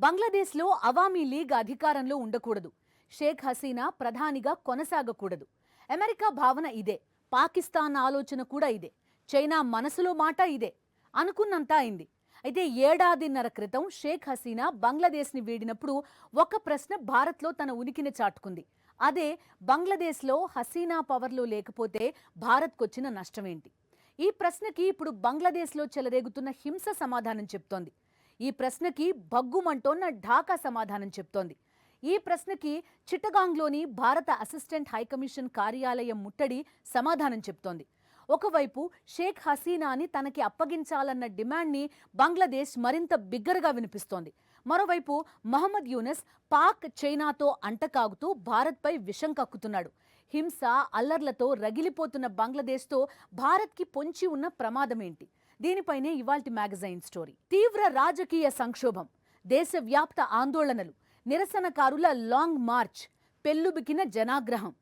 బంగ్లాదేశ్లో అవామీ లీగ్ అధికారంలో ఉండకూడదు. షేక్ హసీనా ప్రధానిగా కొనసాగకూడదు. అమెరికా భావన ఇదే, పాకిస్తాన్ ఆలోచన కూడా ఇదే, చైనా మనసులో మాట ఇదే. అనుకున్నంతా అయింది. అయితే ఏడాదిన్నర క్రితం షేక్ హసీనా బంగ్లాదేశ్ని వీడినప్పుడు ఒక ప్రశ్న భారత్లో తన ఉనికిని చాటుకుంది. అదే, బంగ్లాదేశ్లో హసీనా పవర్లో లేకపోతే భారత్కొచ్చిన నష్టమేంటి? ఈ ప్రశ్నకి ఇప్పుడు బంగ్లాదేశ్లో చెలరేగుతున్న హింస సమాధానం చెప్తోంది. ఈ ప్రశ్నకి భగ్గుమంటోన్న ఢాకా సమాధానం చెప్తోంది. ఈ ప్రశ్నకి చిట్టగాంగ్లోని భారత అసిస్టెంట్ హైకమిషన్ కార్యాలయం ముట్టడి సమాధానం చెప్తోంది. ఒకవైపు షేక్ హసీనాని తనకి అప్పగించాలన్న డిమాండ్ని బంగ్లాదేశ్ మరింత బిగ్గరగా వినిపిస్తోంది. మరోవైపు మహమ్మద్ యూనస్ పాక్, చైనాతో అంటకాగుతూ భారత్పై విషం కక్కుతున్నాడు. హింస, అల్లర్లతో రగిలిపోతున్న బంగ్లాదేశ్తో భారత్కి పొంచి ఉన్న ప్రమాదమేంటి? దీనిపైనే ఇవాల్టి మ్యాగజైన్ స్టోరీ. తీవ్ర రాజకీయ సంక్షోభం, దేశవ్యాప్త ఆందోళనలు, నిరసనకారుల లాంగ్ మార్చ్, పెల్లుబికిన జనాగ్రహం.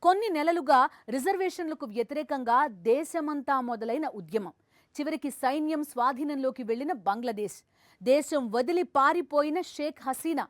కొన్ని నెలలుగా రిజర్వేషన్లకు వ్యతిరేకంగా దేశమంతా మొదలైన ఉద్యమం. చివరికి సైన్యం స్వాధీనంలోకి వెళ్లిన బంగ్లాదేశ్, దేశం వదిలి పారిపోయిన షేక్ హసీనా,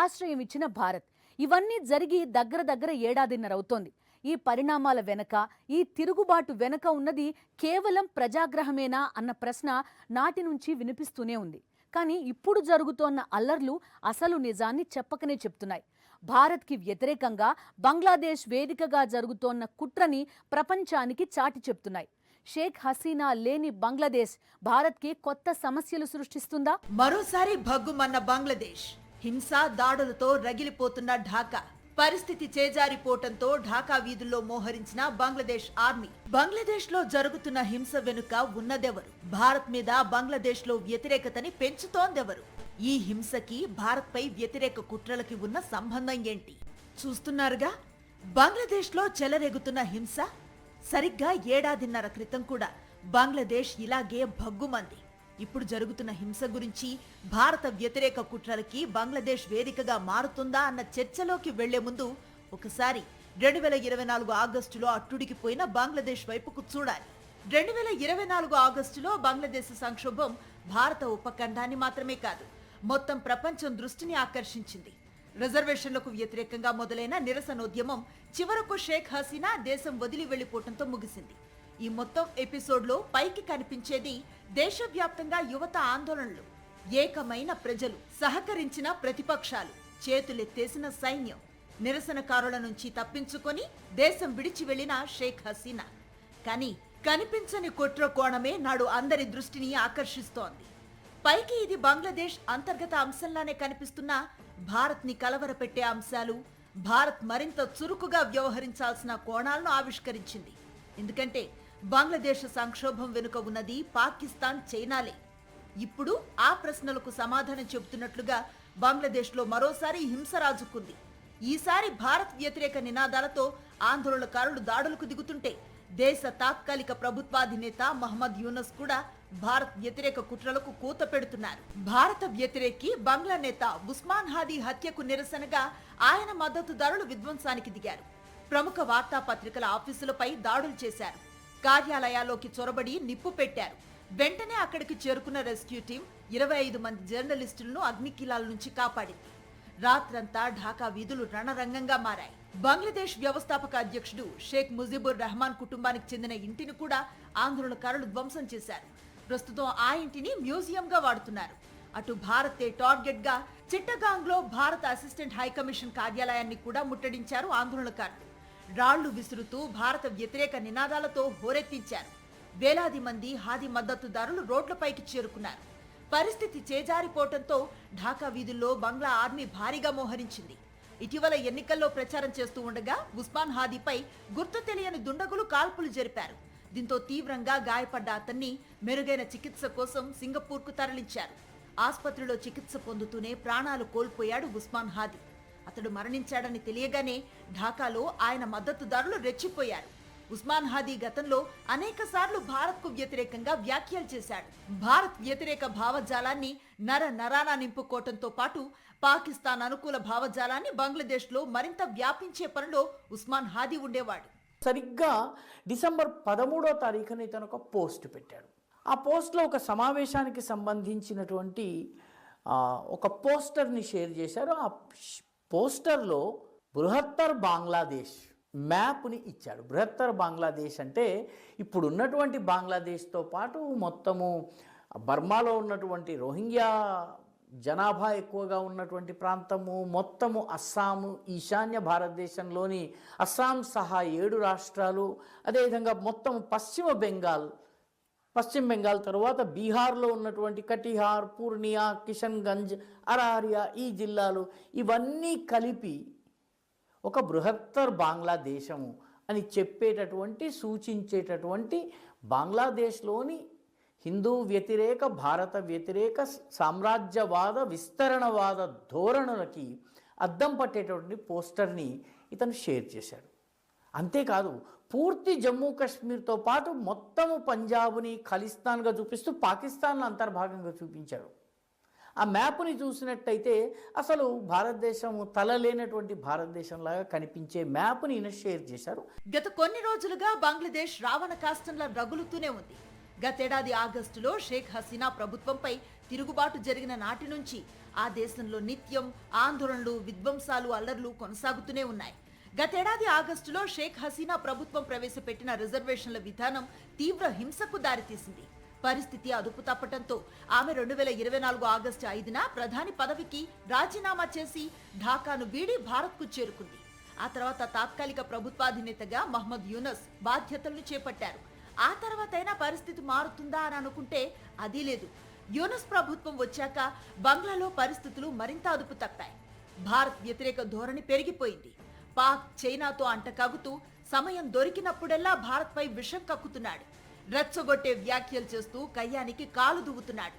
ఆశ్రయం ఇచ్చిన భారత్. ఇవన్నీ జరిగి దగ్గర ఏడాదిన్నర అవుతోంది. ఈ పరిణామాల వెనక, ఈ తిరుగుబాటు వెనక ఉన్నది కేవలం ప్రజాగ్రహమేనా అన్న ప్రశ్న నాటి నుంచి వినిపిస్తూనే ఉంది. కానీ ఇప్పుడు జరుగుతోన్న అల్లర్లు అసలు నిజాన్ని చెప్పకనే చెప్తున్నాయి. భారత్కి వ్యతిరేకంగా బంగ్లాదేశ్ వేదికగా జరుగుతోన్న కుట్రని ప్రపంచానికి చాటి చెప్తున్నాయి. షేక్ హసీనా లేని బంగ్లాదేశ్ భారత్కి కొత్త సమస్యలు సృష్టిస్తుందా? మరోసారి భగ్గుమన్న బంగ్లాదేశ్, హింస దాడులతో రగిలిపోతున్న ఢాకా. పరిస్థితి చేజారిపోవటంతో ఢాకా వీధుల్లో మోహరించిన బంగ్లాదేశ్ ఆర్మీ. బంగ్లాదేశ్ లో జరుగుతున్న హింస వెనుక ఉన్నదెవరు? భారత్ మీద బంగ్లాదేశ్ లో వ్యతిరేకతని పెంచుతోందెవరు? ఈ హింసకి భారత్ పై వ్యతిరేక కుట్రలకి ఉన్న సంబంధం ఏంటి? చూస్తున్నారుగా, బంగ్లాదేశ్ లో చెలరేగుతున్న హింస. సరిగ్గా ఏడాదిన్నర క్రితం కూడా బంగ్లాదేశ్ ఇలాగే భగ్గుమంది. ఇప్పుడు జరుగుతున్న హింస గురించి, భారత వ్యతిరేక కుట్రలకి బంగ్లాదేశ్ వేదికగా మారుతుందా అన్న చర్చలోకి వెళ్లే ముందు ఒకసారి 2024 ఆగస్టులో అట్టుడికిపోయిన బంగ్లాదేశ్ వైపుకు చూడాలి. 2024 ఆగస్టులో బంగ్లాదేశ్ సంక్షోభం భారత ఉపఖండాన్ని మాత్రమే కాదు, మొత్తం ప్రపంచం దృష్టిని ఆకర్షించింది. రిజర్వేషన్లకు వ్యతిరేకంగా మొదలైన నిరసనోద్యమం చివరకు షేక్ హసీనా దేశం వదిలి వెళ్లిపోవటంతో ముగిసింది. ఈ మొత్తం ఎపిసోడ్లో పైకి కనిపించేది దేశవ్యాప్తంగా యువత ఆందోళనలు, ఏకమైన ప్రజలు, సహకరించిన ప్రతిపక్షాలు, చేతులెత్తేసిన సైన్యం, నిరసనకారుల నుంచి తప్పించుకొని దేశం విడిచి వెళ్లిన షేక్ హసీనా. కానీ కనిపించని కుట్ర కోణమే నాడు అందరి దృష్టిని ఆకర్షిస్తోంది. పైకి ఇది బంగ్లాదేశ్ అంతర్గత అంశంలానే కనిపిస్తున్న భారత్ ని కలవరపెట్టే అంశాలు, భారత్ మరింత చురుకుగా వ్యవహరించాల్సిన కోణాలను ఆవిష్కరించింది. ఎందుకంటే బంగ్లాదేశ్ సంక్షోభం వెనుక ఉన్నది పాకిస్తాన్, చైనాలే. ఇప్పుడు ఆ ప్రశ్నలకు సమాధానం చెబుతున్నట్లుగా బంగ్లాదేశ్లో మరోసారి హింస రాజుకుంది. ఈసారి భారత్ వ్యతిరేక నినాదాలతో ఆందోళనకారులు దాడులకు దిగుతుంటే దేశ తాత్కాలిక ప్రభుత్వాధినేత మహమ్మద్ యూనస్ కూడా భారత్ వ్యతిరేక కుట్రలకు కూత పెడుతున్నారు. భారత వ్యతిరేకి బంగ్లా నేత ఉస్మాన్ హాదీ హత్యకు నిరసనగా ఆయన మద్దతుదారులు విధ్వంసానికి దిగారు. ప్రముఖ వార్తాపత్రికల ఆఫీసులపై దాడులు చేశారు. కార్యాలయాల్లోకి చొరబడి నిప్పు పెట్టారు. వెంటనే అక్కడికి చేరుకున్న రెస్క్యూ టీం 25 మంది జర్నలిస్టులను అగ్నికిలాల నుంచి కాపాడింది. రాత్రంతా ఢాకా వీధులు రణరంగంగా మారాయి. బంగ్లాదేశ్ వ్యవస్థాపక అధ్యక్షుడు షేక్ ముజిబుర్ రెహమాన్ కుటుంబానికి చెందిన ఇంటిని కూడా ఆందోళనకారులు ధ్వంసం చేశారు. ప్రస్తుతం ఆ ఇంటిని మ్యూజియంగా వాడుతున్నారు. అటు భారతే టార్గెట్ గా చిట్టగాంగ్ లో భారత అసిస్టెంట్ హైకమిషన్ కార్యాలయాన్ని కూడా ముట్టడించారు ఆందోళనకారులు. రాళ్లు విసురుతూ భారత వ్యతిరేక నినాదాలతో హోరెత్తించారు. వేలాది మంది హాదీ మద్దతుదారులు రోడ్లపైకి చేరుకున్నారు. పరిస్థితి చేజారిపోవటంతో ఢాకా వీధుల్లో బంగ్లా ఆర్మీ భారీగా మోహరించింది. ఇటీవల ఎన్నికల్లో ప్రచారం చేస్తూ ఉండగా ఉస్మాన్ హాదీపై గుర్తు తెలియని దుండగులు కాల్పులు జరిపారు. దీంతో తీవ్రంగా గాయపడ్డ అతన్ని మెరుగైన చికిత్స కోసం సింగపూర్కు తరలించారు. ఆసుపత్రిలో చికిత్స పొందుతూనే ప్రాణాలు కోల్పోయాడు ఉస్మాన్ హాదీ. అతడు మరణించాడని తెలియగానే ఢాకాలో ఆయన మద్దతుదారులు రెచ్చిపోయారు. ఉస్మాన్ హాదీ గతంలో అనేక సార్లు భారత్కు వ్యతిరేకంగా వ్యాఖ్యలు చేశాడు. భారత్ వ్యతిరేక భావజాలాన్ని నరాన నింపుకోవటంతో పాటు పాకిస్తాన్ అనుకూల భావజాలాన్ని బంగ్లాదేశ్లో మరింత వ్యాపించే పనిలో ఉస్మాన్ హాదీ ఉండేవాడు. సరిగ్గా డిసెంబర్ 13వ తారీఖున ఇతను ఒక పోస్ట్ పెట్టాడు. ఆ పోస్ట్లో ఒక సమావేశానికి సంబంధించినటువంటి ఒక పోస్టర్ని షేర్ చేశారు. ఆ పోస్టర్లో బృహత్తర్ బంగ్లాదేశ్ మ్యాప్ని ఇచ్చాడు. బృహత్తర్ బంగ్లాదేశ్ అంటే ఇప్పుడు ఉన్నటువంటి బంగ్లాదేశ్తో పాటు మొత్తము బర్మాలో ఉన్నటువంటి రోహింగ్యా జనాభా ఎక్కువగా ఉన్నటువంటి ప్రాంతము, మొత్తము అస్సాము, ఈశాన్య భారతదేశంలోని అస్సాం సహా 7 రాష్ట్రాలు, అదేవిధంగా మొత్తం పశ్చిమ బెంగాల్ తరువాత బీహార్లో ఉన్నటువంటి కటిహార్, పూర్ణియా, కిషన్గంజ్, అరారియా ఈ జిల్లాలు ఇవన్నీ కలిపి ఒక బృహత్తర్ బంగ్లాదేశము అని చెప్పేటటువంటి సూచించేటటువంటి బంగ్లాదేశ్లోని హిందూ వ్యతిరేక, భారత వ్యతిరేక, సామ్రాజ్యవాద, విస్తరణవాద ధోరణులకి అద్దం పట్టేటటువంటి పోస్టర్ని ఇతను షేర్ చేశాడు. అంతేకాదు పూర్తి జమ్మూ కాశ్మీర్తో పాటు మొత్తము పంజాబ్ని ఖలిస్తాన్గా చూపిస్తూ పాకిస్తాన్లో అంతర్భాగంగా చూపించాడు. ఆ మ్యాప్ని చూసినట్టయితే అసలు భారతదేశం తల లేనటువంటి భారతదేశంలాగా కనిపించే మ్యాప్ని ఈయన షేర్ చేశారు. గత కొన్ని రోజులుగా బంగ్లాదేశ్ రావణ కాష్టంలా రగులుతూనే ఉంది. గతేడాది ఆగస్టులో షేక్ హసీనా ప్రభుత్వంపై తిరుగుబాటు జరిగిన నాటి నుంచి ఆ దేశంలో నిత్యం ఆందోళనలు, విధ్వంసాలు, అల్లర్లు కొనసాగుతూనే ఉన్నాయి. గతేడాది ఆగస్టులో షేక్ హసీనా ప్రభుత్వం ప్రవేశపెట్టిన రిజర్వేషన్ల విధానం తీవ్ర హింసకు దారితీసింది. పరిస్థితి అదుపు తప్పటంతో ఆమె 2024 ఆగస్టు 5న ప్రధాని పదవికి రాజీనామా చేసి ఢాకాను వీడి భారత్కు చేరుకుంది. ఆ తర్వాత తాత్కాలిక ప్రభుత్వాధినేతగా మహ్మద్ యూనస్ బాధ్యతలను చేపట్టారు. ఆ తర్వాతైనా పరిస్థితి మారుతుందా అని అనుకుంటే అది లేదు. యూనస్ ప్రభుత్వం వచ్చాక బంగ్లాలో పరిస్థితులు మరింత అదుపు తప్పాయి. భారత్ వ్యతిరేక ధోరణి పెరిగిపోయింది. పాక్, చైనాతో అంటకాగుతూ సమయం దొరికినప్పుడల్లా భారత్పై విషం కక్కుతున్నాడు. రెచ్చగొట్టే వ్యాఖ్యలు చేస్తూ కయ్యానికి కాలు దువ్వుతున్నాడు.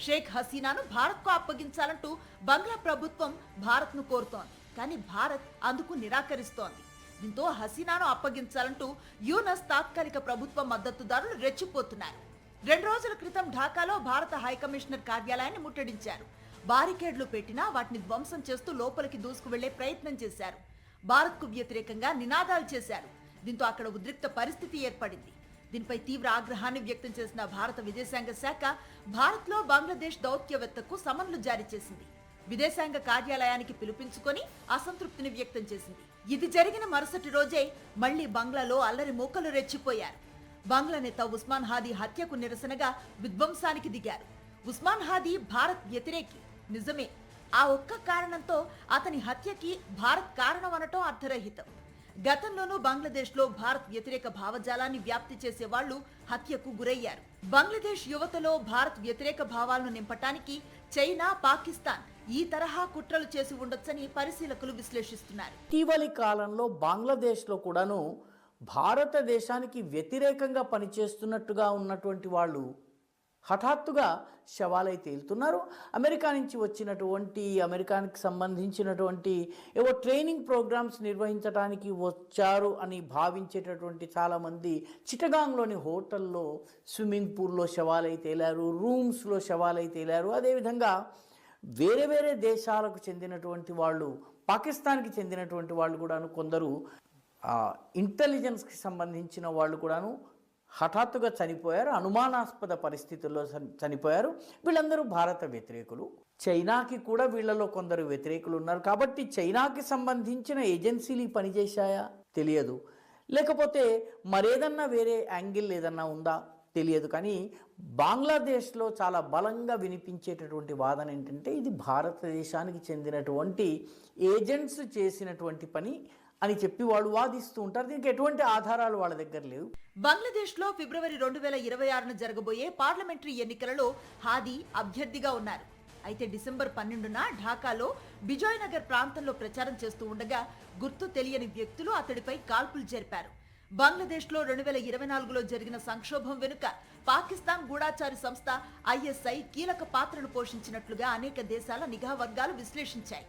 షేక్ హసీనాను భారత్కు అప్పగించాలంటూ బంగ్లా ప్రభుత్వం భారత్ను కోరుతోంది. కానీ భారత్ అందుకు నిరాకరిస్తోంది. దీంతో హసీనాను అప్పగించాలంటూ యూనస్ తాత్కాలిక ప్రభుత్వ మద్దతుదారులు రెచ్చిపోతున్నారు. 2 రోజుల క్రితం ఢాకాలో భారత హైకమిషనర్ కార్యాలయాన్ని ముట్టడించారు. బారికేడ్లు పెట్టినా వాటిని ధ్వంసం చేస్తూ లోపలికి దూసుకు వెళ్లే ప్రయత్నం చేశారు. భారత్కు వ్యతిరేకంగా నినాదాలు చేశారు. దీంతో అక్కడ ఉద్రిక్త పరిస్థితి ఏర్పడింది. దీనిపై తీవ్ర ఆగ్రహాన్ని వ్యక్తం చేసిన భారత విదేశాంగ శాఖ భారత్లో బంగ్లాదేశ్ దౌత్యవేత్తకు సమన్లు జారీ చేసింది. విదేశాంగ కార్యాలయానికి పిలుపించుకొని అసంతృప్తిని వ్యక్తం చేసింది. ఇది జరిగిన మరుసటి రోజే మళ్లీ బంగ్లాలో అల్లరి మూకలు రెచ్చిపోయారు. బంగ్లా నేత ఉస్మాన్ హాదీ హత్యకు నిరసనగా విధ్వంసానికి దిగారు. ఉస్మాన్ హాదీ భారత్ వ్యతిరేకి నిజమే. ఆ ఒక్క కారణంతో అతని హత్యకి భారత్ కారణం అనటం అర్థరహితం. గతంలోనూ బంగ్లాదేశ్లో భారత్ వ్యతిరేక భావజాలాన్ని వ్యాప్తి చేసే వాళ్లు హత్యకు గురయ్యారు. బంగ్లాదేశ్ యువతలో భారత్ వ్యతిరేక భావాలను నింపటానికి చైనా, పాకిస్తాన్ ఈ తరహా కుట్రలు చేసి ఉండొచ్చని పరిశీలకులు విశ్లేషిస్తున్నారు. ఇటీవలి కాలంలో బంగ్లాదేశ్లో కూడాను భారతదేశానికి వ్యతిరేకంగా పనిచేస్తున్నట్టుగా ఉన్నటువంటి వాళ్ళు హఠాత్తుగా శవాలై తేలుతున్నారు. అమెరికా నుంచి వచ్చినటువంటి, అమెరికానికి సంబంధించినటువంటి ఏవో ట్రైనింగ్ ప్రోగ్రామ్స్ నిర్వహించడానికి వచ్చారు అని భావించేటటువంటి చాలామంది చిటగాంగ్లోని హోటల్లో, స్విమ్మింగ్ పూల్లో శవాలై తేలారు, రూమ్స్లో శవాలై తేలారు. అదేవిధంగా వేరే వేరే దేశాలకు చెందినటువంటి వాళ్ళు, పాకిస్తాన్కి చెందినటువంటి వాళ్ళు కూడాను, కొందరు ఇంటెలిజెన్స్కి సంబంధించిన వాళ్ళు కూడాను హఠాత్తుగా చనిపోయారు. అనుమానాస్పద పరిస్థితుల్లో చనిపోయారు. వీళ్ళందరూ భారత వ్యతిరేకులు. చైనాకి కూడా వీళ్ళలో కొందరు వ్యతిరేకులు ఉన్నారు. కాబట్టి చైనాకి సంబంధించిన ఏజెన్సీలు పనిచేశాయా తెలియదు, లేకపోతే మరేదన్నా వేరే యాంగిల్ ఏదన్నా ఉందా తెలియదు. కానీ బంగ్లాదేశ్లో చాలా బలంగా వినిపించేటటువంటి వాదన ఏంటంటే ఇది భారతదేశానికి చెందినటువంటి ఏజెంట్స్ చేసినటువంటి పని అని చెప్పి వాళ్ళు వాదిస్తూ ఉంటారు. దీనికి ఎటువంటి ఆధారాలు వాళ్ళ దగ్గర లేవు. బంగ్లాదేశ్ లో ఫిబ్రవరి 2026న జరగబోయే పార్లమెంటరీ ఎన్నికలలో హాదీ అభ్యర్థిగా ఉన్నారు. అయితే డిసెంబర్ 12న ఢాకాలో బిజోయ్ నగర్ ప్రాంతంలో ప్రచారం చేస్తూ ఉండగా గుర్తు తెలియని వ్యక్తులు అతడిపై కాల్పులు జరిపారు. బంగ్లాదేశ్ లో 2024లో జరిగిన సంక్షోభం వెనుక పాకిస్తాన్ గూఢాచారి సంస్థ ISI కీలక పాత్రను పోషించినట్లుగా అనేక దేశాల నిఘా వర్గాలు విశ్లేషించాయి.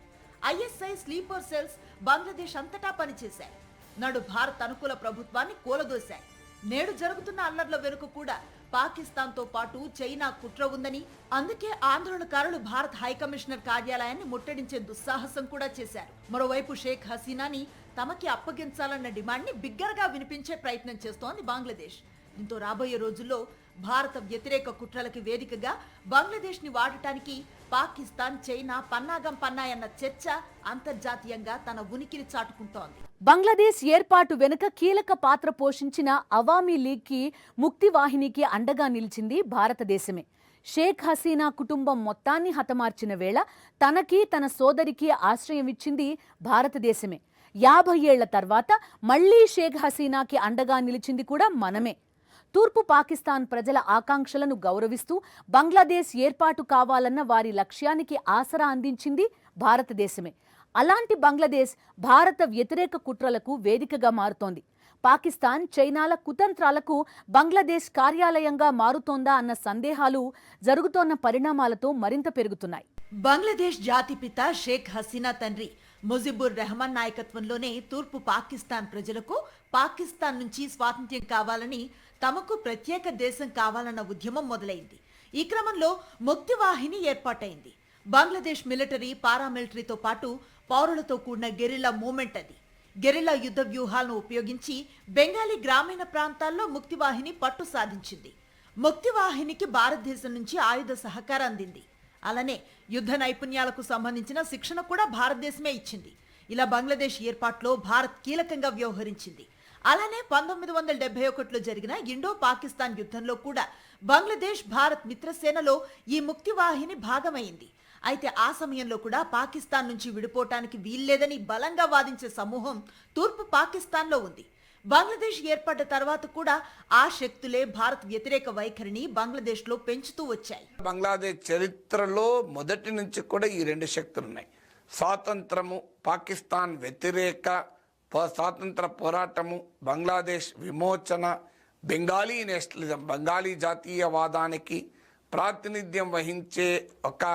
ISI స్లీపర్ సెల్స్ బంగ్లాదేశ్ అంతటా పనిచేశాయి. నాడు భారత్ అనుకూల ప్రభుత్వాన్ని కూలదోశాయి. నేడు జరుగుతున్న అల్లర్ల వెనుక కూడా పాకిస్తాన్తో పాటు చైనా కుట్ర ఉందని, అందుకే ఆందోళనకారులు భారత్ హైకమిషనర్ కార్యాలయాన్ని ముట్టడించే దుస్సాహసం కూడా చేశారు. మరోవైపు షేక్ హసీనాని తమకి అప్పగించాలన్న డిమాండ్ ని బిగ్గరగా వినిపించే ప్రయత్నం చేస్తోంది బంగ్లాదేశ్. దీంతో రాబోయే రోజుల్లో భారత వ్యతిరేక కుట్రలకు వేదికగా బంగ్లాదేశ్ ని వాడటానికి పాకిస్తాన్, చైనా పన్నాగం పన్నాయన్న చర్చ అంతర్జాతీయంగా తన ఉనికిని చాటుకుంటోంది. బంగ్లాదేశ్ ఏర్పాటు వెనుక కీలక పాత్ర పోషించిన అవామీ లీగ్కి, ముక్తి వాహినికి అండగా నిలిచింది భారతదేశమే. షేక్ హసీనా కుటుంబం మొత్తాన్ని హతమార్చిన వేళ తనకి, తన సోదరికి ఆశ్రయం ఇచ్చింది భారతదేశమే. 50 ఏళ్ల తర్వాత మళ్లీ షేక్ హసీనాకి అండగా నిలిచింది కూడా మనమే. తూర్పు పాకిస్తాన్ ప్రజల ఆకాంక్షలను గౌరవిస్తూ బంగ్లాదేశ్ ఏర్పాటు కావాలన్న వారి లక్ష్యానికి ఆసరా అందించింది భారతదేశమే. అలాంటి బంగ్లాదేశ్ భారత వ్యతిరేక కుట్రలకు వేదికగా మారుతోంది. పాకిస్తాన్, చైనాల కుతంత్రాలకు బంగ్లాదేశ్ కార్యాలయంగా మారుతోందా అన్న సందేహాలు జరుగుతోన్న పరిణామాలతో మరింత పెరుగుతున్నాయి. బంగ్లాదేశ్ జాతిపిత షేక్ హసీనా తండ్రి ముజిబుర్ రెహమాన్ నాయకత్వంలోనే తూర్పు పాకిస్తాన్ ప్రజలకు పాకిస్తాన్ నుంచి స్వాతంత్ర్యం కావాలని, తమకు ప్రత్యేక దేశం కావాలన్న ఉద్యమం మొదలైంది. ఈ క్రమంలో ముక్తి వాహిని ఏర్పాటైంది. బంగ్లాదేశ్ మిలిటరీ, పారామిలిటరీతో పాటు పౌరులతో కూడిన గెరిల్లా మూవ్మెంట్ అది. గెరిల్లా యుద్ధ వ్యూహాలను ఉపయోగించి బెంగాలీ గ్రామీణ ప్రాంతాల్లో ముక్తివాహిని పట్టు సాధించింది. ముక్తివాహినికి భారతదేశం నుంచి ఆయుధ సహకారం అందింది. అలానే యుద్ధ నైపుణ్యాలకు సంబంధించిన శిక్షణ కూడా భారతదేశమే ఇచ్చింది. ఇలా బంగ్లాదేశ్ ఏర్పాటులో భారత్ కీలకంగా వ్యవహరించింది. అలానే 1971లో జరిగిన ఇండో పాకిస్తాన్ యుద్ధంలో కూడా బంగ్లాదేశ్, భారత్ మిత్రసేనలో ఈ ముక్తివాహిని భాగమైంది. అయితే ఆ సమయంలో కూడా పాకిస్తాన్ నుంచి విడిపోవటానికి వీల్లేదని బలంగా వాదించే సమూహం తూర్పు పాకిస్తాన్లో ఉంది. బంగ్లాదేశ్ ఏర్పడ్డ తర్వాత కూడా ఆ శక్తులే భారత్ వ్యతిరేక వైఖరిని బంగ్లాదేశ్లో పెంచుతూ వచ్చాయి. బంగ్లాదేశ్ చరిత్రలో మొదటి నుంచి కూడా ఈ రెండు శక్తులు ఉన్నాయి. స్వాతంత్రము, పాకిస్తాన్ వ్యతిరేక స్వాతంత్ర పోరాటము, బంగ్లాదేశ్ విమోచన, బెంగాలీ నేషనలిజం, బెంగాలీ జాతీయవాదానికి ప్రాతినిధ్యం వహించే ఒక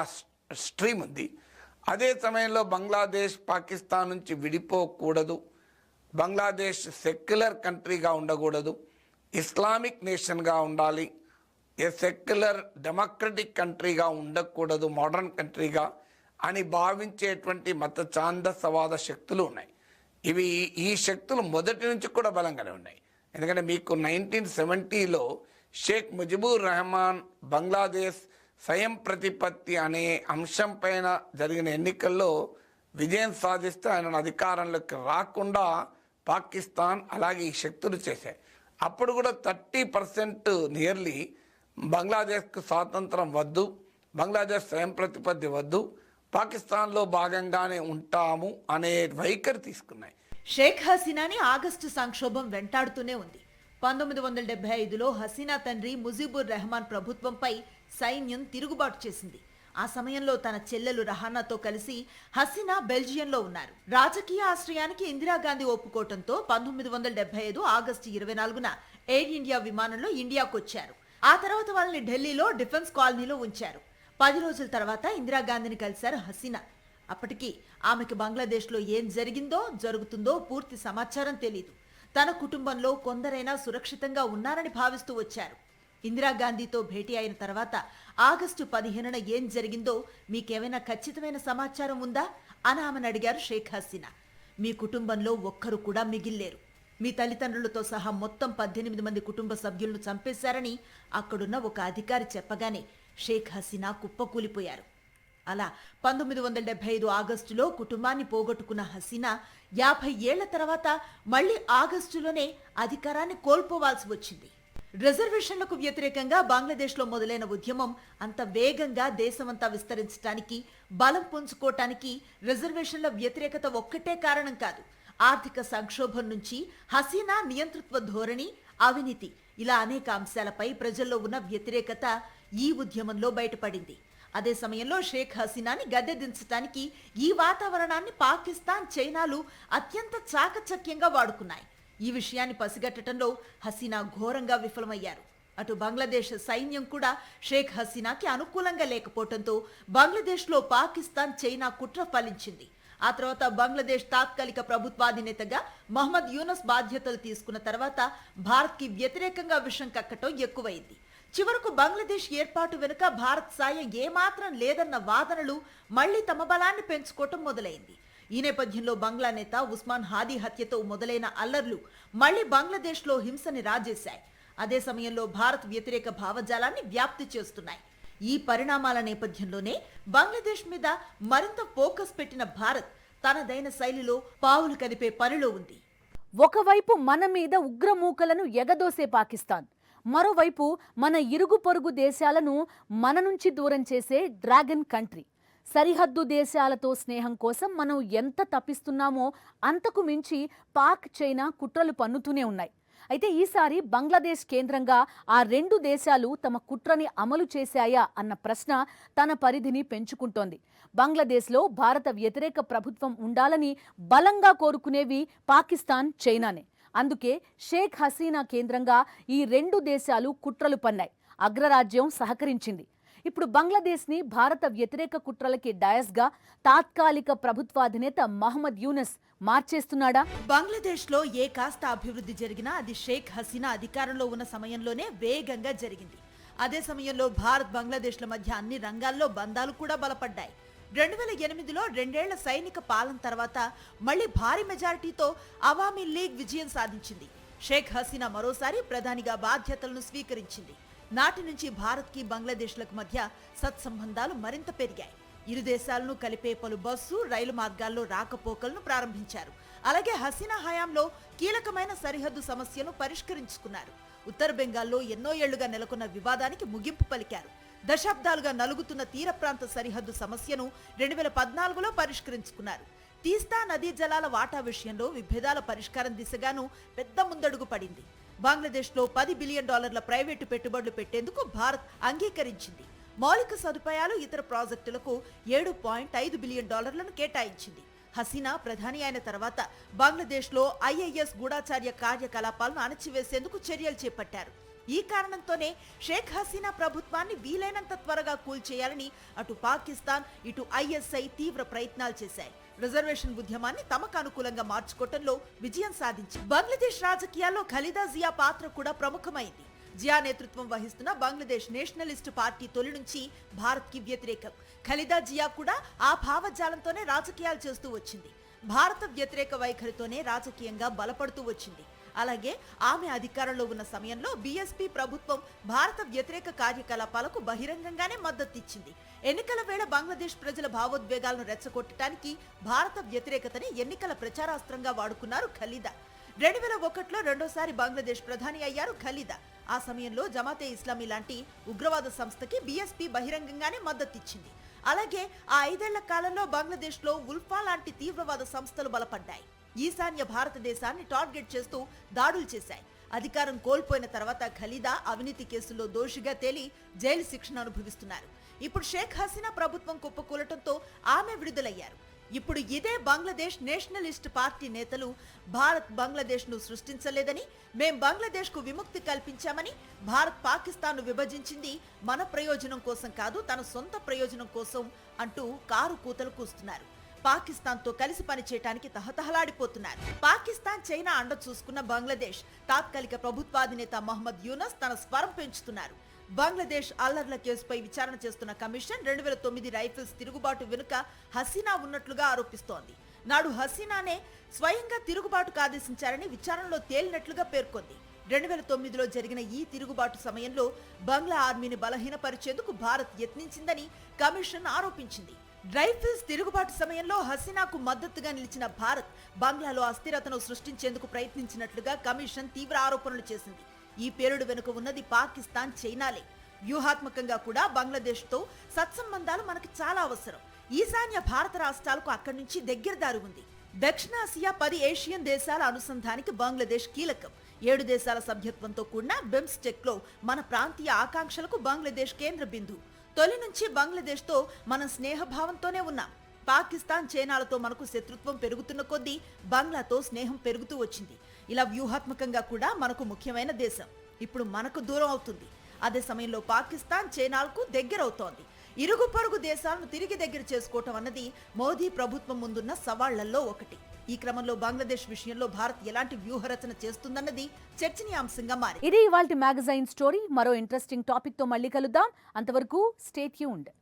స్ట్రీమ్ ఉంది. అదే సమయంలో బంగ్లాదేశ్ పాకిస్తాన్ నుంచి విడిపోకూడదు, బంగ్లాదేశ్ సెక్యులర్ కంట్రీగా ఉండకూడదు, ఇస్లామిక్ నేషన్గా ఉండాలి, ఏ సెక్యులర్ డెమోక్రటిక్ కంట్రీగా ఉండకూడదు, మోడర్న్ కంట్రీగా అని భావించేటువంటి మత ఛాందసవాద శక్తులు ఉన్నాయి. ఈ శక్తులు మొదటి నుంచి కూడా బలంగానే ఉన్నాయి. ఎందుకంటే మీకు 1970లో షేక్ ముజిబుర్ రెహమాన్ బంగ్లాదేశ్ స్వయం ప్రతిపత్తి అనే అంశం పైన జరిగిన ఎన్నికల్లో విజయం సాధిస్తే ఆయన అధికారంలోకి రాకుండా పాకిస్తాన్ అలాగే ఈ శక్తులు చేశాయి. అప్పుడు కూడా 30% నియర్లీ బంగ్లాదేశ్కు స్వాతంత్రం వద్దు, బంగ్లాదేశ్ స్వయం ప్రతిపత్తి వద్దు, పాకిస్తాన్లో భాగంగానే ఉంటాము అనే వైఖరి తీసుకున్నాయి. షేక్ హసీనాని ఆగస్టు సంక్షోభం వెంటాడుతూనే ఉంది. 1975లో హసీనా తండ్రి ముజిబుర్ రెహమాన్ ప్రభుత్వంపై సైన్యం తిరుగుబాటు చేసింది. ఆ సమయంలో తన చెల్లెలు రహానాతో కలిసి హసీనా బెల్జియంలో ఉన్నారు. రాజకీయ ఆశ్రయానికి ఇందిరాగాంధీ ఒప్పుకోవడంతో 1975 ఆగస్టు 24న ఎయిర్ ఇండియా విమానంలో ఇండియాకు వచ్చారు. ఆ తర్వాత వాళ్ళని ఢిల్లీలో డిఫెన్స్ కాలనీలో ఉంచారు. 10 రోజుల తర్వాత ఇందిరాగాంధీని కలిశారు హసీనా. అప్పటికి ఆమెకు బంగ్లాదేశ్లో ఏం జరిగిందో జరుగుతుందో పూర్తి సమాచారం తెలియదు. తన కుటుంబంలో కొందరైనా సురక్షితంగా ఉన్నారని భావిస్తూ వచ్చారు. ఇందిరాగాంధీతో భేటీ అయిన తర్వాత ఆగస్టు 15న ఏం జరిగిందో మీకేమైనా ఖచ్చితమైన సమాచారం ఉందా అని ఆమెను అడిగారు షేక్ హసీనా. మీ కుటుంబంలో ఒక్కరు కూడా మిగిల్లేరు, మీ తల్లిదండ్రులతో సహా మొత్తం 18 మంది కుటుంబ సభ్యులను చంపేశారని అక్కడున్న ఒక అధికారి చెప్పగానే షేక్ హసీనా కుప్పకూలిపోయారు. అలా 1975 ఆగస్టులో కుటుంబాన్ని పోగొట్టుకున్న హసీనా 50 ఏళ్ల తర్వాత మళ్లీ ఆగస్టులోనే అధికారాన్ని కోల్పోవాల్సి వచ్చింది. రిజర్వేషన్లకు వ్యతిరేకంగా బంగ్లాదేశ్లో మొదలైన ఉద్యమం అంత వేగంగా దేశమంతా విస్తరించడానికి, బలం పుంజుకోవటానికి రిజర్వేషన్ల వ్యతిరేకత ఒక్కటే కారణం కాదు. ఆర్థిక సంక్షోభం నుంచి హసీనా నియంతృత్వ ధోరణి, అవినీతి, ఇలా అనేక అంశాలపై ప్రజల్లో ఉన్న వ్యతిరేకత ఈ ఉద్యమంలో బయటపడింది. అదే సమయంలో షేక్ హసీనాని గద్దె దించడానికి ఈ వాతావరణాన్ని పాకిస్తాన్, చైనాలు అత్యంత చాకచక్యంగా వాడుకున్నాయి. ఈ విషయాన్ని పసిగట్టడంలో హసీనా ఘోరంగా విఫలమయ్యారు. అటు బంగ్లాదేశ్ సైన్యం కూడా షేక్ హసీనాకి అనుకూలంగా లేకపోవడంతో బంగ్లాదేశ్లో పాకిస్తాన్, చైనా కుట్ర ఫలించింది. ఆ తర్వాత బంగ్లాదేశ్ తాత్కాలిక ప్రభుత్వాధినేతగా మహమ్మద్ యూనస్ బాధ్యతలు తీసుకున్న తర్వాత భారత్కి వ్యతిరేకంగా విషం కక్కటం ఎక్కువైంది. చివరకు బంగ్లాదేశ్ ఏర్పాటు వెనుక భారత్ సాయం ఏమాత్రం లేదన్న వాదనలు మళ్లీ తమ బలాన్ని పెంచుకోవటం మొదలైంది. ఈ నేపథ్యంలో బంగ్లా నేత ఉస్మాన్ హాదీ హత్యతో మొదలైన అల్లర్లు మళ్లీ బంగ్లాదేశ్లో హింసని రాజేశాయి. అదే సమయంలో భారత్ వ్యతిరేక భావజాలాన్ని వ్యాప్తి చేస్తున్నాయి. ఈ పరిణామాల నేపథ్యంలోనే బంగ్లాదేశ్ మీద మరింత ఫోకస్ పెట్టిన భారత్ తనదైన శైలిలో పావులు కదిపే పనిలో ఉంది. ఒకవైపు మన మీద ఉగ్రమూకలను ఎగదోసే పాకిస్తాన్, మరోవైపు మన ఇరుగు పొరుగు దేశాలను మన నుంచి దూరం చేసే డ్రాగన్ కంట్రీ. సరిహద్దు దేశాలతో స్నేహం కోసం మనం ఎంత తప్పిస్తున్నామో అంతకు మించి పాక్, చైనా కుట్రలు పన్నుతూనే ఉన్నాయి. అయితే ఈసారి బంగ్లాదేశ్ కేంద్రంగా ఆ రెండు దేశాలు తమ కుట్రని అమలు చేశాయా అన్న ప్రశ్న తన పరిధిని పెంచుకుంటోంది. బంగ్లాదేశ్లో భారత వ్యతిరేక ప్రభుత్వం ఉండాలని బలంగా కోరుకునేవి పాకిస్తాన్, చైనానే. అందుకే షేక్ హసీనా కేంద్రంగా ఈ రెండు దేశాలు కుట్రలు పన్నాయి. అగ్రరాజ్యం సహకరించింది. ఇప్పుడు బంగ్లాదేశ్ని భారత వ్యతిరేక కుట్రలకి డయస్గా తాత్కాలిక ప్రభుత్వాధినేత మహమ్మద్ యూనస్ మార్చేస్తున్నాడా? బంగ్లాదేశ్ లో ఏ కాస్త అభివృద్ధి జరిగినా అది షేక్ హసీనా అధికారంలో ఉన్న సమయంలోనే వేగంగా జరిగింది. అదే సమయంలో భారత్, బంగ్లాదేశ్ల మధ్య అన్ని రంగాల్లో బంధాలు కూడా బలపడ్డాయి. 2008లో 2 ఏళ్ల సైనిక పాలన తర్వాత మళ్లీ భారీ మెజారిటీతో అవామీ లీగ్ విజయం సాధించింది. షేక్ హసీనా మరోసారి ప్రధానిగా బాధ్యతలను స్వీకరించింది. నాటి నుంచి భారత్కి, బంగ్లాదేశ్లకు మధ్య సత్సంబంధాలు మరింత పెరిగాయి. ఇరు దేశాలను కలిపే పలు బస్సు, రైలు మార్గాల్లో రాకపోకలను ప్రారంభించారు. అలాగే హసీనా హయాంలో కీలకమైన సరిహద్దు సమస్యను పరిష్కరించుకున్నారు. ఉత్తర బెంగాల్లో ఎన్నో ఏళ్లుగా నెలకొన్న వివాదానికి ముగింపు పలికారు. దశాబ్దాలుగా నలుగుతున్న తీర ప్రాంత సరిహద్దు సమస్యను 2014లో పరిష్కరించుకున్నారు. తీస్తా నదీ జలాల వాటా విషయంలో విభేదాల పరిష్కారం దిశగాను పెద్ద ముందడుగు పడింది. బంగ్లాదేశ్లో $10 బిలియన్ ప్రైవేటు పెట్టుబడులు పెట్టేందుకు భారత్ అంగీకరించింది. మౌలిక సదుపాయాలు, ఇతర ప్రాజెక్టులకు $7.5 బిలియన్ కేటాయించింది. హసీనా ప్రధాని అయిన తర్వాత బంగ్లాదేశ్లో IIS గూఢాచార్య కార్యకలాపాలను అణచివేసేందుకు చర్యలు చేపట్టారు. ఈ కారణంతోనే షేక్ హసీనా ప్రభుత్వాన్ని వీలైనంత త్వరగా కూల్చేయాలని అటు పాకిస్తాన్, ఇటు ISI తీవ్ర ప్రయత్నాలు చేశాయి. రిజర్వేషన్ ఉద్యమాన్ని తమకు అనుకూలంగా మార్చుకోవటంలో విజయం సాధించింది. బంగ్లాదేశ్ రాజకీయాల్లో ఖలీదా జియా పాత్ర కూడా ప్రముఖమైంది. జియా నేతృత్వం వహిస్తున్న బంగ్లాదేశ్ నేషనలిస్ట్ పార్టీ తొలి నుంచి భారత్కి వ్యతిరేకం. ఖలీదా జియా కూడా ఆ భావజాలంతోనే రాజకీయాలు చేస్తూ వచ్చింది. భారత వ్యతిరేక వైఖరితోనే రాజకీయంగా బలపడుతూ వచ్చింది. అలాగే ఆమె అధికారంలో ఉన్న సమయంలో BSP ప్రభుత్వం భారత వ్యతిరేక కార్యకలాపాలకు బహిరంగంగానే మద్దతిచ్చింది. ఎన్నికల వేళ బంగ్లాదేశ్ ప్రజల భావోద్వేగాలను రెచ్చగొట్టడానికి భారత వ్యతిరేకతని ఎన్నికల ప్రచారాస్త్రంగా వాడుకున్నారు ఖలీదా. 2001లో రెండోసారి బంగ్లాదేశ్ ప్రధాని అయ్యారు ఖలీదా. ఆ సమయంలో జమాతే ఇస్లామీ లాంటి ఉగ్రవాద సంస్థకి BSP బహిరంగంగానే మద్దతిచ్చింది. అలాగే ఆ 5 ఏళ్ల కాలంలో బంగ్లాదేశ్లో ఉల్ఫా లాంటి తీవ్రవాద సంస్థలు బలపడ్డాయి. ఈశాన్య భారతదేశాన్ని టార్గెట్ చేస్తూ దాడులు చేశాయి. అధికారం కోల్పోయిన తర్వాత ఖలీదా అవినీతి కేసుల్లో దోషిగా తేలి జైలు శిక్షణ అనుభవిస్తున్నారు. ఇప్పుడు షేక్ హసీనా ప్రభుత్వం కుప్పకూలటంతో ఆమె విడుదలయ్యారు. ఇప్పుడు ఇదే బంగ్లాదేశ్ నేషనలిస్ట్ పార్టీ నేతలు భారత్ బంగ్లాదేశ్ను సృష్టించలేదని, మేం బంగ్లాదేశ్కు విముక్తి కల్పించామని, భారత్ పాకిస్తాన్ను విభజించింది మన ప్రయోజనం కోసం కాదు, తన సొంత ప్రయోజనం కోసం అంటూ కారు కూతలు కూస్తున్నారు. పాకిస్తాన్తో కలిసి పనిచేయడానికి తహతహలాడిపోతున్నారు. పాకిస్తాన్, చైనా అండ చూసుకున్న బంగ్లాదేశ్ తాత్కాలిక ప్రభుత్వాధినేత మహమ్మద్ యూనస్ తన స్వరం పెంచుతున్నారు. బంగ్లాదేశ్ అల్లర్ల కేసుపై విచారణ చేస్తున్న కమిషన్ 2009 రైఫిల్స్ తిరుగుబాటు వెనుక హసీనా ఉన్నట్లుగా ఆరోపిస్తోంది. నాడు హసీనానే స్వయంగా తిరుగుబాటుకు ఆదేశించారని విచారణలో తేలినట్లుగా పేర్కొంది. 2009లో జరిగిన ఈ తిరుగుబాటు సమయంలో బంగ్లా ఆర్మీని బలహీనపరిచేందుకు భారత్ యత్నించిందని కమిషన్ ఆరోపించింది. రైఫిల్స్ తిరుగుబాటు సమయంలో హసీనాకు మద్దతుగా నిలిచిన భారత్ బంగ్లాలో అస్థిరతను సృష్టించేందుకు ప్రయత్నించినట్లుగా కమిషన్ తీవ్ర ఆరోపణలు చేసింది. ఈ పేరుడు వెనుక ఉన్నది పాకిస్తాన్, చైనాలే. వ్యూహాత్మకంగా కూడా బంగ్లాదేశ్తో సత్సంబంధాలు మనకు చాలా అవసరం. ఈశాన్య భారత రాష్ట్రాలకు అక్కడి నుంచి దగ్గర దారి ఉంది. దక్షిణాసియా 10 ఏషియన్ దేశాల అనుసంధానికి బంగ్లాదేశ్ కీలకం. 7 దేశాల సభ్యత్వంతో కూడిన బిమ్స్టెక్ లో మన ప్రాంతీయ ఆకాంక్షలకు బంగ్లాదేశ్ కేంద్ర బిందువు. తొలి నుంచి బంగ్లాదేశ్తో మనం స్నేహభావంతోనే ఉన్నాం. పాకిస్తాన్, చైనాలతో మనకు శత్రుత్వం పెరుగుతున్న కొద్దీ బంగ్లాతో స్నేహం పెరుగుతూ వచ్చింది. ఇలా వ్యూహాత్మకంగా కూడా మనకు ముఖ్యమైన దేశం ఇప్పుడు మనకు దూరం అవుతుంది. అదే సమయంలో పాకిస్తాన్, చైనాలకు దగ్గరవుతోంది. ఇరుగు పొరుగు దేశాలను తిరిగి దగ్గర చేసుకోవటం అన్నది మోదీ ప్రభుత్వం ముందున్న సవాళ్లలో ఒకటి. ఈ క్రమంలో బంగ్లాదేశ్ విషయంలో భారత్ ఎలాంటి వ్యూహరచన చేస్తుందన్నది చర్చనీయాంశంగా మారింది. ఇది ఇవాల్టి మ్యాగజైన్ స్టోరీ. మరో ఇంట్రెస్టింగ్ టాపిక్ తో మళ్ళీ కలుద్దాం. అంతవరకు స్టే ట్యూన్డ్.